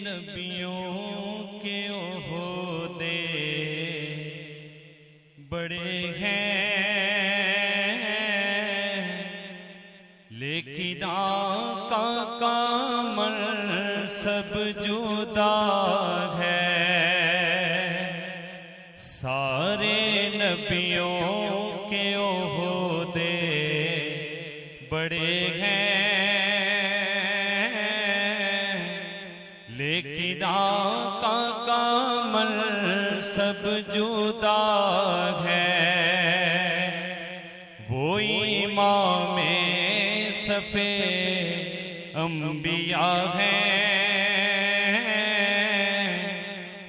نبیوں کے عہدے بڑے ہیں، لیکن آقا کا منصب جدا ہے۔ سارے نبیوں کے عہدے بڑے ہیں، لیکن آقا کا منصب جدا ہے۔ وہ امام صف انبیاء ہیں،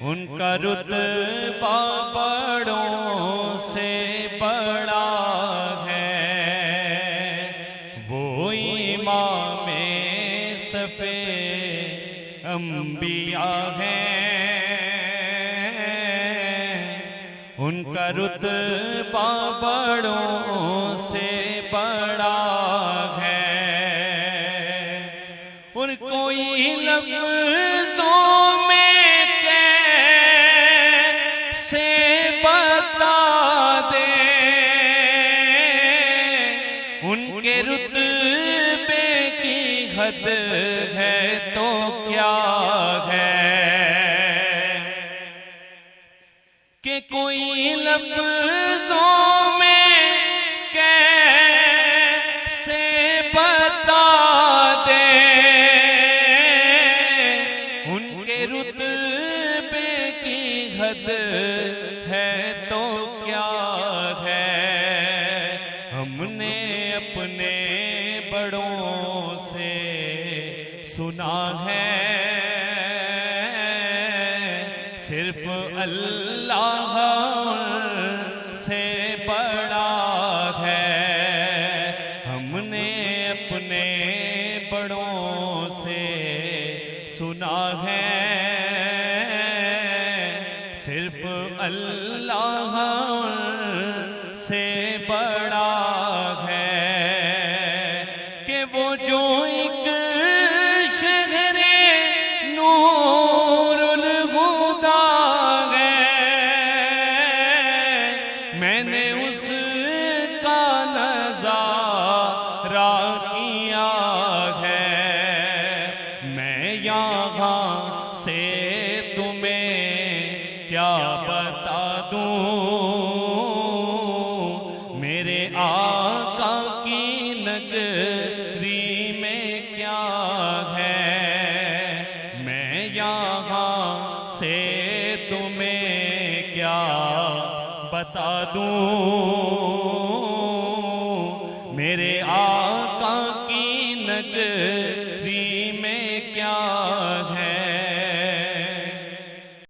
ان کا رتبہ بڑوں سے بڑا ہے۔ وہ امام صف انبیاء ہیں، ان کا رتبہ بڑوں سے بڑا ہے۔ اور کوئی لفظوں میں کیسے بتا دے ان کے رتبے کی حد ہے تو کیا ہے، کہ کوئی لفظوں میں کیسے بتا دے ان کے رتبے کی حد ہے تو کیا ہے۔ ہم نے اپنے بڑوں سے سنا ہے، صرف اللہ سے بڑا ہے۔ ہم نے اپنے بڑوں سے سنا ہے، صرف اللہ سے بڑا ہے، کہ وہ جو ایک شہر نور الہدیٰ ہے، میں نے اس کا نظارہ کیا ہے۔ میں یہاں سے تمہیں کیا بتا دوں، میرے آقا کی نگری میں کیا ہے۔ میں یہاں سے تمہیں کیا بتا دوں،